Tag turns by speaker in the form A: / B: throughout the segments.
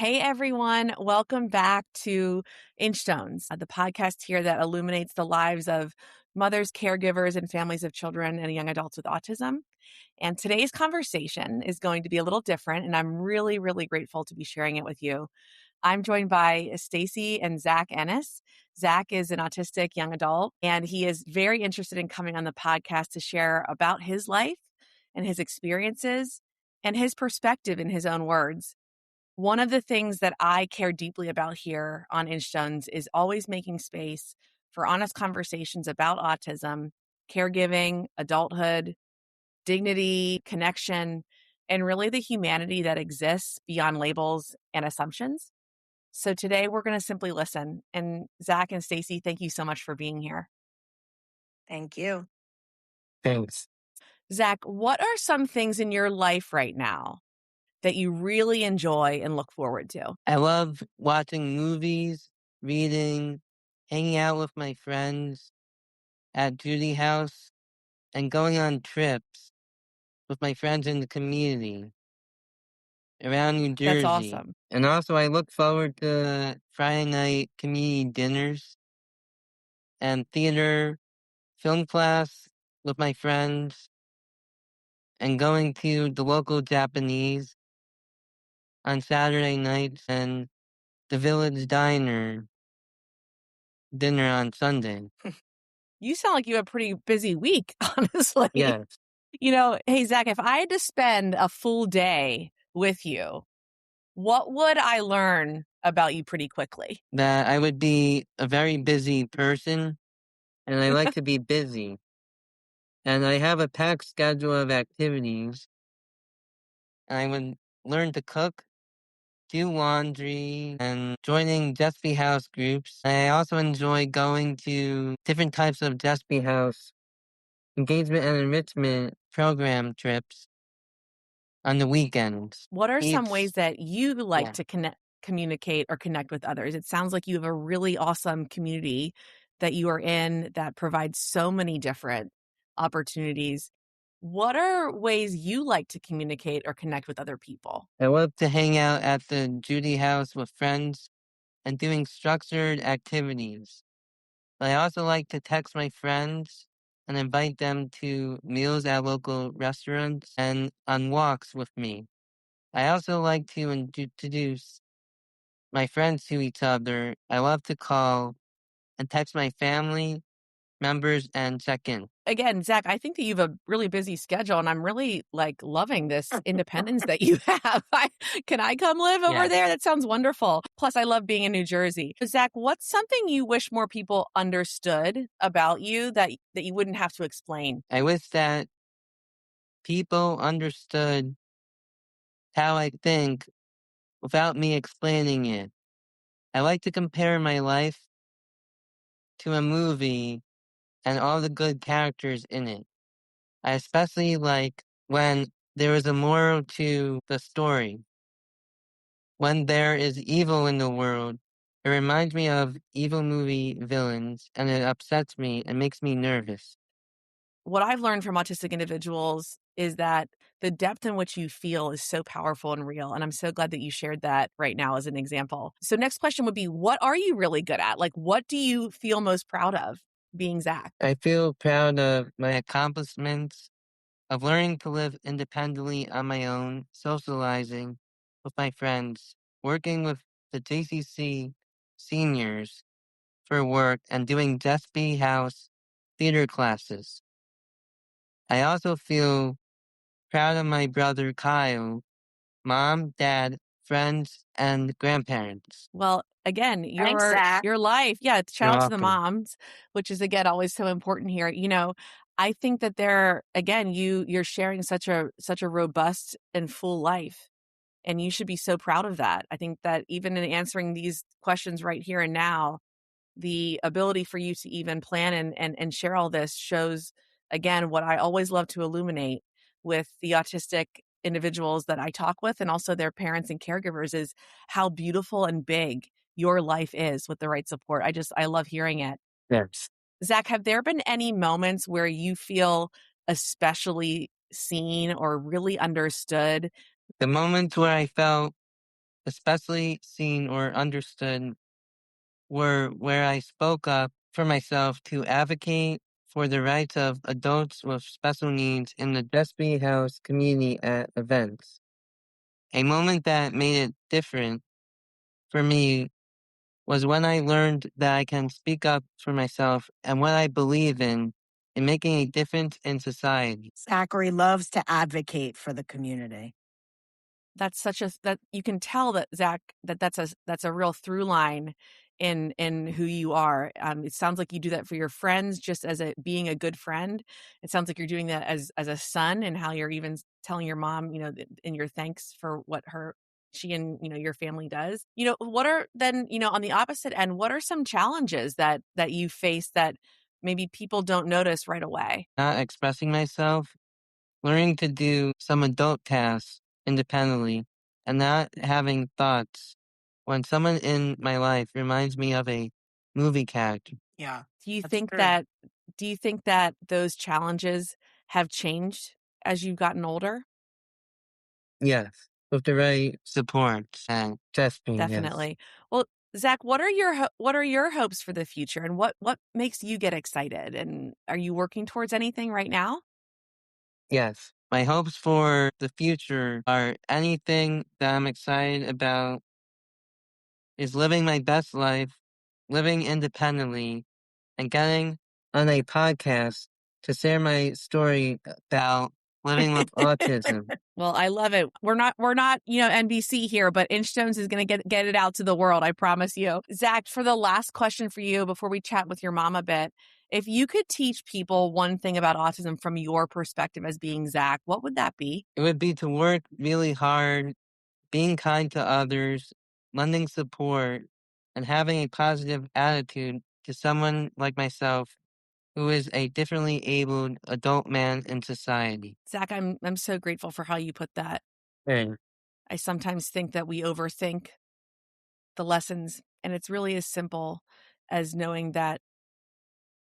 A: Hey, everyone. Welcome back to Inchstones, the podcast here that illuminates the lives of mothers, caregivers, and families of children and young adults with autism. And today's conversation is going to be a little different, and I'm really, really grateful to be sharing it with you. I'm joined by Stacy and Zach Ennis. Zach is an autistic young adult, and he is very interested in coming on the podcast to share about his life and his experiences and his perspective in his own words. One of the things that I care deeply about here on Inchstones is always making space for honest conversations about autism, caregiving, adulthood, dignity, connection, and really the humanity that exists beyond labels and assumptions. So today we're going to simply listen. And Zach and Stacey, thank you so much for being here.
B: Thank you.
C: Thanks.
A: Zach, what are some things in your life right now that you really enjoy and look forward to?
C: I love watching movies, reading, hanging out with my friends at Judy House, and going on trips with my friends in the community around New Jersey.
A: That's awesome.
C: And also I look forward to Friday night community dinners and theater, film class with my friends, and going to the local Japanese on Saturday nights and the Village Diner dinner on Sunday.
A: You sound like you have a pretty busy week, honestly.
C: Yes.
A: Hey, Zach, if I had to spend a full day with you, what would I learn about you pretty quickly?
C: That I would be a very busy person, and I like to be busy. And I have a packed schedule of activities. And I would learn to cook, do laundry, and joining Despy House groups. I also enjoy going to different types of Despy House engagement and enrichment program trips on the weekends.
A: What are some ways that you like
C: Yeah.
A: to communicate or connect with others? It sounds like you have a really awesome community that you are in that provides so many different opportunities. What are ways you like to communicate or connect with other people?
C: I love to hang out at the Judy House with friends and doing structured activities. But I also like to text my friends and invite them to meals at local restaurants and on walks with me. I also like to introduce my friends to each other. I love to call and text my family members and check in.
A: Again, Zach, I think that you have a really busy schedule, and I'm really loving this independence that you have. Can I come live over there? That sounds wonderful. Plus, I love being in New Jersey. Zach, what's something you wish more people understood about you that you wouldn't have to explain?
C: I wish that people understood how I think without me explaining it. I like to compare my life to a movie and all the good characters in it. I especially like when there is a moral to the story. When there is evil in the world, it reminds me of evil movie villains, and it upsets me and makes me nervous.
A: What I've learned from autistic individuals is that the depth in which you feel is so powerful and real. And I'm so glad that you shared that right now as an example. So next question would be, what are you really good at? What do you feel most proud of being Zach?
C: I feel proud of my accomplishments, of learning to live independently on my own, socializing with my friends, working with the JCC seniors for work, and doing Despy House theater classes. I also feel proud of my brother Kyle, mom, dad, friends, and grandparents.
A: Well, again,
B: Thanks, Zach.
A: your life. Yeah, shout
C: You're
A: out to the
C: welcome.
A: moms, which is again always so important here. I think that you're sharing such a robust and full life. And you should be so proud of that. I think that even in answering these questions right here and now, the ability for you to even plan and share all this shows, again, what I always love to illuminate with the autistic individuals that I talk with and also their parents and caregivers is how beautiful and big your life is with the right support. I love hearing it.
C: Yes.
A: Zach, have there been any moments where you feel especially seen or really understood?
C: The moments where I felt especially seen or understood, were where I spoke up for myself to advocate for the rights of adults with special needs in the Despy House community at events. A moment that made it different for me was when I learned that I can speak up for myself and what I believe in making a difference in society.
B: Zachary loves to advocate for the community.
A: That's such a that you can tell that Zach that's a real through line in who you are. It sounds like you do that for your friends, just as a being a good friend. It sounds like you're doing that as a son, and how you're even telling your mom, in your thanks for what she and your family does. What are then on the opposite end? What are some challenges that you face that maybe people don't notice right away?
C: Not expressing myself, learning to do some adult tasks independently, and not having thoughts when someone in my life reminds me of a movie character.
B: Yeah.
A: Do you
B: That's
A: think
B: true.
A: that do you think that those challenges have changed as you've gotten older?
C: Yes, with the right support and testing, yes.
A: Definitely. Well, Zach, what are your hopes for the future, and what makes you get excited? And are you working towards anything right now?
C: Yes. My hopes for the future are anything that I'm excited about is living my best life, living independently, and getting on a podcast to share my story about living with autism.
A: Well, I love it. We're not, NBC here, but Inchstones is going to get it out to the world. I promise you. Zach, for the last question for you before we chat with your mom a bit, if you could teach people one thing about autism from your perspective as being Zach, what would that be?
C: It would be to work really hard, being kind to others, lending support, and having a positive attitude to someone like myself who is a differently abled adult man in society.
A: Zach, I'm so grateful for how you put that.
C: Hey.
A: I sometimes think that we overthink the lessons, and it's really as simple as knowing that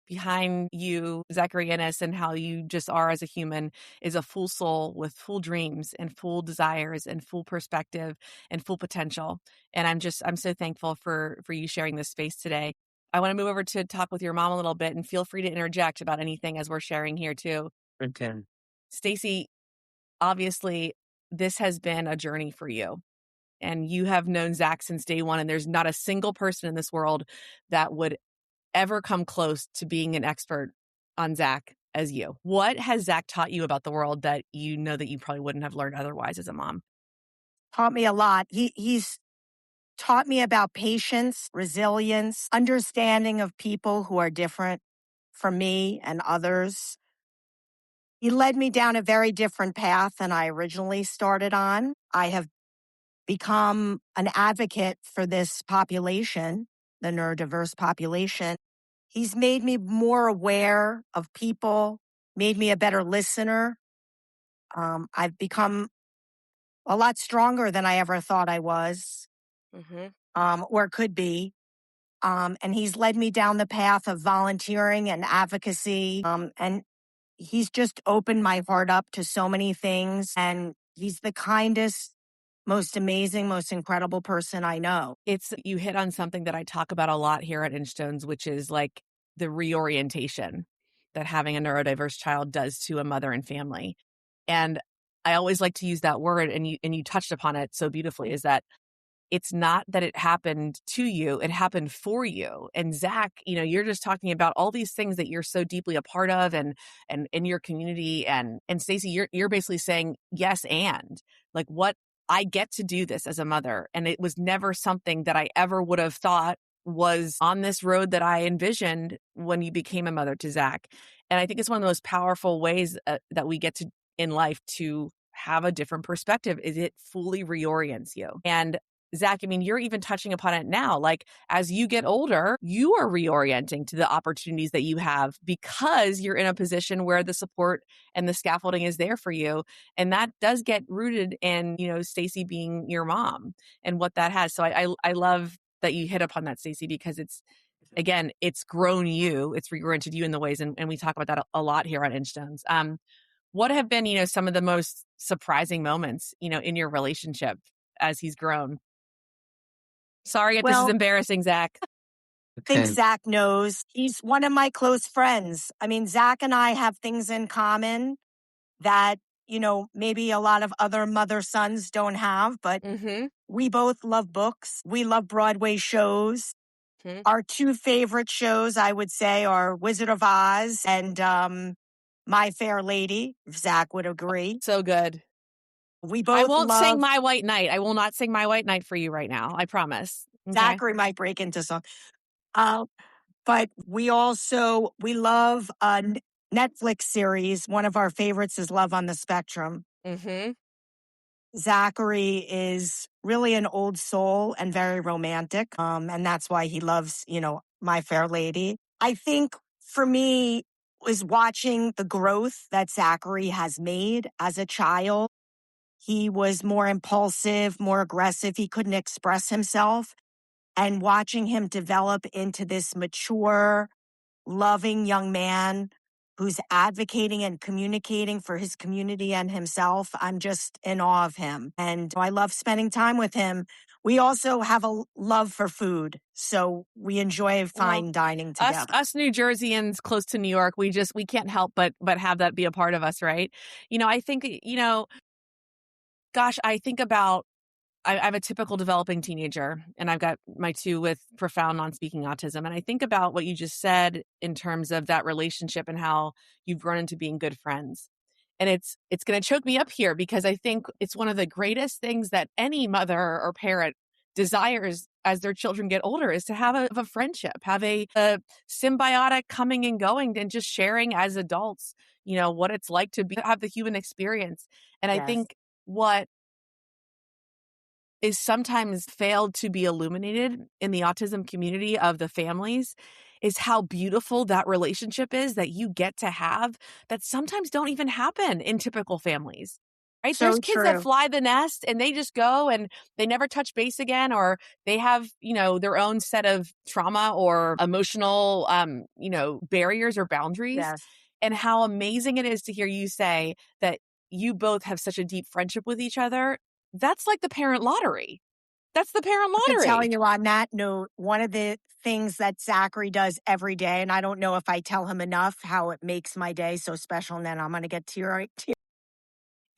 A: behind you, Zachary Ennis, and how you just are as a human is a full soul with full dreams and full desires and full perspective and full potential. And I'm so thankful for you sharing this space today. I want to move over to talk with your mom a little bit, and feel free to interject about anything as we're sharing here too.
C: Okay.
A: Stacey, obviously this has been a journey for you. And you have known Zach since day one, and there's not a single person in this world that would ever come close to being an expert on Zach as you. What has Zach taught you about the world that you know that you probably wouldn't have learned otherwise as a mom?
B: Taught me a lot. He's taught me about patience, resilience, understanding of people who are different from me and others. He led me down a very different path than I originally started on. I have become an advocate for this population, the neurodiverse population. He's made me more aware of people, made me a better listener. I've become a lot stronger than I ever thought I was,
A: Mm-hmm.
B: or could be. And he's led me down the path of volunteering and advocacy. And he's just opened my heart up to so many things. And he's the kindest, most amazing, most incredible person I know.
A: You hit on something that I talk about a lot here at Inchstones, which is like the reorientation that having a neurodiverse child does to a mother and family. And I always like to use that word, and you touched upon it so beautifully, is that it's not that it happened to you, it happened for you. And Zach, you're just talking about all these things that you're so deeply a part of, and in your community. And Stacey, you're basically saying yes, and like, what, I get to do this as a mother. And it was never something that I ever would have thought was on this road that I envisioned when you became a mother to Zach. And I think it's one of the most powerful ways that we get to in life to have a different perspective, is it fully reorients you. And Zach, I mean, you're even touching upon it now. Like, as you get older, you are reorienting to the opportunities that you have because you're in a position where the support and the scaffolding is there for you. And that does get rooted in, Stacey being your mom and what that has. So I love that you hit upon that, Stacey, because again, it's grown you, it's reoriented you in the ways, and we talk about that a lot here on Inchstones. What have been, some of the most surprising moments, in your relationship as he's grown? Sorry if this is
B: Well,
A: embarrassing, Zach.
B: I think
C: Okay.
B: Zach knows. He's one of my close friends. I mean, Zach and I have things in common that, maybe a lot of other mother sons don't have, but
A: Mm-hmm.
B: we both love books. We love Broadway shows.
A: Mm-hmm.
B: Our two favorite shows, I would say, are Wizard of Oz and My Fair Lady. Zach would agree.
A: So good.
B: We
A: I
B: both
A: won't sing
B: love,
A: My White Knight. I will not sing My White Knight for you right now. I promise. Okay.
B: Zachary might break into some. Uh, but we love a Netflix series. One of our favorites is Love on the Spectrum.
A: Mm-hmm.
B: Zachary is really an old soul and very romantic. And that's why he loves, My Fair Lady. I think for me is watching the growth that Zachary has made as a child. He was more impulsive, more aggressive. He couldn't express himself. And watching him develop into this mature, loving young man who's advocating and communicating for his community and himself. I'm just in awe of him. And I love spending time with him. We also have a love for food. So we enjoy
A: Well,
B: fine dining
A: us
B: together.
A: us New Jerseyans close to New York, we can't help but have that be a part of us, right? I think, gosh, I think about I have a typical developing teenager, and I've got my two with profound non-speaking autism. And I think about what you just said in terms of that relationship and how you've grown into being good friends. And it's going to choke me up here because I think it's one of the greatest things that any mother or parent desires as their children get older is to have a friendship, have a symbiotic coming and going, and just sharing as adults, what it's like to have the human experience. And I
B: Yes.
A: think what is sometimes failed to be illuminated in the autism community of the families is how beautiful that relationship is that you get to have that sometimes don't even happen in typical families. Right? There's
B: So
A: kids that
B: true.
A: fly the nest and they just go and they never touch base again, or they have, their own set of trauma or emotional, barriers or boundaries.
B: Yes.
A: And how amazing it is to hear you say that you both have such a deep friendship with each other. That's like the parent lottery. That's the parent
B: I can tell
A: lottery.
B: you on that note, one of the things that Zachary does every day, and I don't know if I tell him enough how it makes my day so special, and then I'm going to get teary,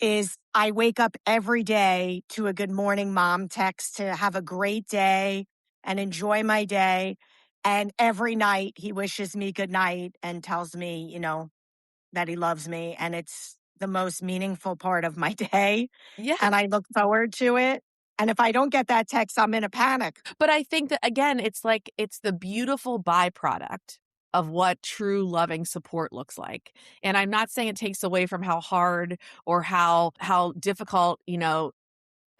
B: is I wake up every day to a good morning mom text to have a great day and enjoy my day. And every night he wishes me good night and tells me, that he loves me. And it's the most meaningful part of my day.
A: Yeah.
B: And I look forward to it. And if I don't get that text, I'm in a panic.
A: But I think that, again, it's the beautiful byproduct of what true loving support looks like. And I'm not saying it takes away from how hard or how difficult,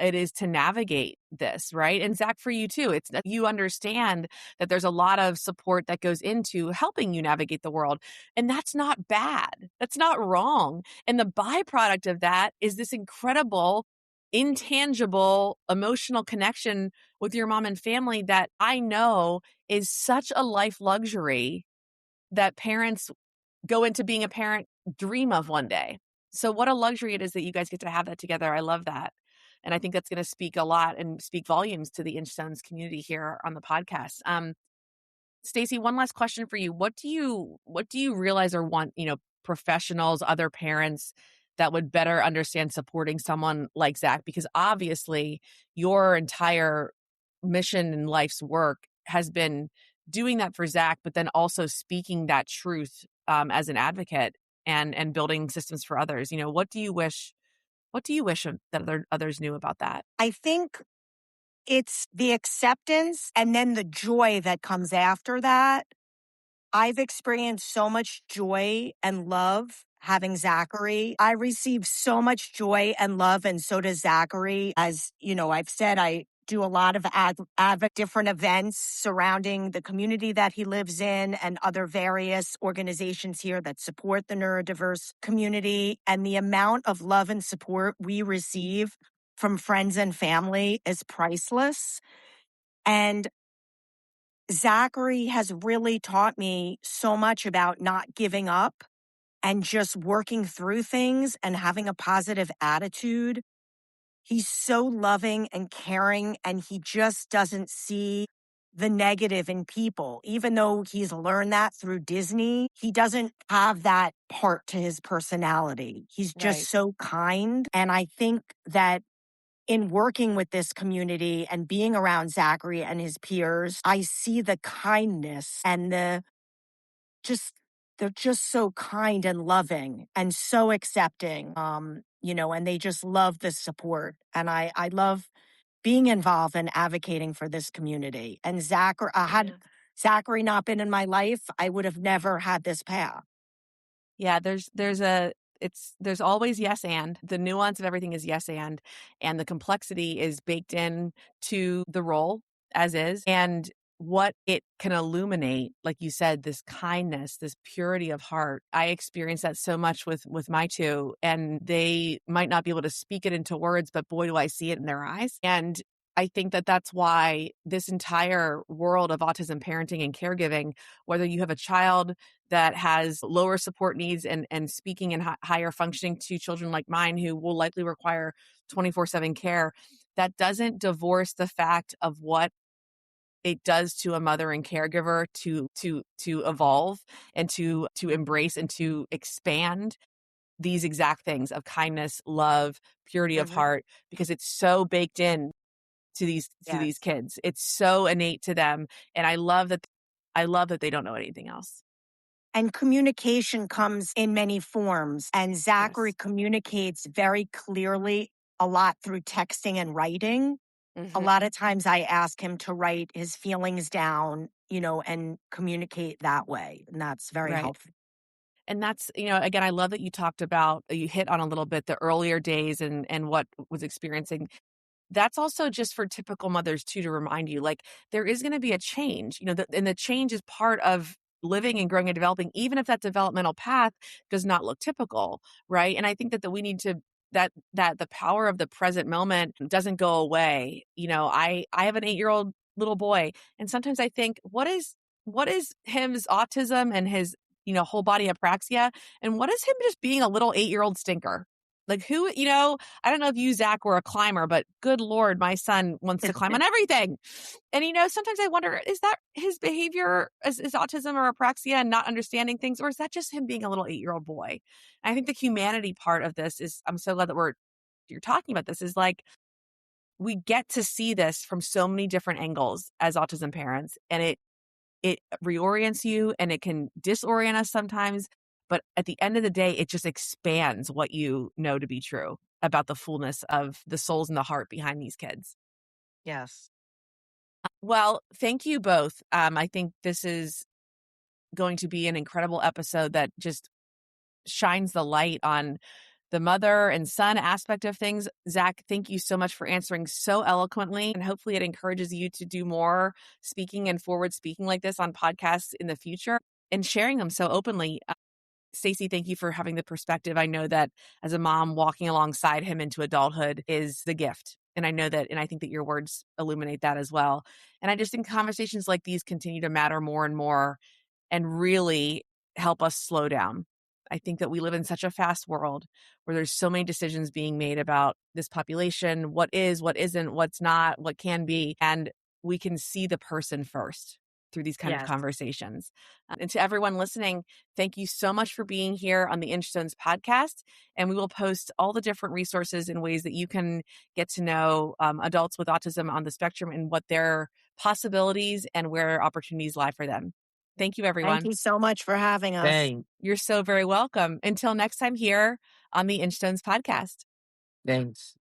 A: it is to navigate this, right? And Zach, for you too, it's that you understand that there's a lot of support that goes into helping you navigate the world. And that's not bad. That's not wrong. And the byproduct of that is this incredible, intangible emotional connection with your mom and family that I know is such a life luxury that parents go into being a parent dream of one day. So what a luxury it is that you guys get to have that together. I love that. And I think that's going to speak a lot and speak volumes to the Inchstones community here on the podcast. Stacey, one last question for you. What do you realize or want, professionals, other parents that would better understand supporting someone like Zach? Because obviously your entire mission in life's work has been doing that for Zach, but then also speaking that truth as an advocate and building systems for others. What do you wish that others knew about that?
B: I think it's the acceptance and then the joy that comes after that. I've experienced so much joy and love having Zachary. I receive so much joy and love, and so does Zachary. As I've said, I do a lot of different events surrounding the community that he lives in and other various organizations here that support the neurodiverse community. And the amount of love and support we receive from friends and family is priceless. And Zachary has really taught me so much about not giving up and just working through things and having a positive attitude. He's so loving and caring, and he just doesn't see the negative in people. Even though he's learned that through Disney, he doesn't have that part to his personality. He's just
A: Right.
B: so kind. And I think that in working with this community and being around Zachary and his peers, I see the kindness and just they're just so kind and loving and so accepting. And they just love the support. And I love being involved and advocating for this community. And had
A: Yeah.
B: Zachary not been in my life, I would have never had this path.
A: Yeah, there's always yes and. The nuance of everything is yes and the complexity is baked in to the role as is. And what it can illuminate, like you said, this kindness, this purity of heart. I experience that so much with my two, and they might not be able to speak it into words, but boy, do I see it in their eyes. And I think that that's why this entire world of autism parenting and caregiving, whether you have a child that has lower support needs and speaking and higher functioning to children like mine who will likely require 24/7 care, that doesn't divorce the fact of what it does to a mother and caregiver to evolve and to embrace and to expand these exact things of kindness, love, purity of
B: Mhm.
A: heart, because it's so baked in to these
B: Yes.
A: kids. It's so innate to them, and I love that they don't know anything else.
B: And communication comes in many forms. And Zachary
A: Yes.
B: communicates very clearly a lot through texting and writing. A
A: Mhm.
B: lot of times I ask him to write his feelings down, and communicate that way. And that's very
A: Right.
B: helpful.
A: And that's, again, I love that you talked about, you hit on a little bit the earlier days and what was experiencing. That's also just for typical mothers too, to remind you, like, there is going to be a change, and the change is part of living and growing and developing, even if that developmental path does not look typical, right? And I think that we need to that the power of the present moment doesn't go away. I have an 8-year-old little boy, and sometimes I think, what is him's autism and his whole body apraxia, and what is him just being a little 8-year-old stinker? Like, who, I don't know if you, Zach, were a climber, but good Lord, my son wants to climb on everything. And, sometimes I wonder, is that his behavior, is autism or apraxia and not understanding things, or is that just him being a little 8-year-old boy? And I think the humanity part of this is, I'm so glad that you're talking about this, is like, we get to see this from so many different angles as autism parents. And it reorients you and it can disorient us sometimes. But at the end of the day, it just expands what you know to be true about the fullness of the souls and the heart behind these kids.
B: Yes.
A: Well, thank you both. I think this is going to be an incredible episode that just shines the light on the mother and son aspect of things. Zach, thank you so much for answering so eloquently. And hopefully it encourages you to do more speaking and forward speaking like this on podcasts in the future and sharing them so openly. Stacey, thank you for having the perspective. I know that as a mom, walking alongside him into adulthood is the gift. And I think that your words illuminate that as well. And I just think conversations like these continue to matter more and more and really help us slow down. I think that we live in such a fast world where there's so many decisions being made about this population, what is, what isn't, what's not, what can be. And we can see the person first through these kind of
B: Yes.
A: conversations. And to everyone listening, thank you so much for being here on the Inchstones podcast. And we will post all the different resources and ways that you can get to know adults with autism on the spectrum and what their possibilities and where opportunities lie for them. Thank you,
B: Thank
A: everyone.
B: you so much for having us.
C: Thanks.
A: You're so very welcome. Until next time here on the Inchstones podcast.
C: Thanks.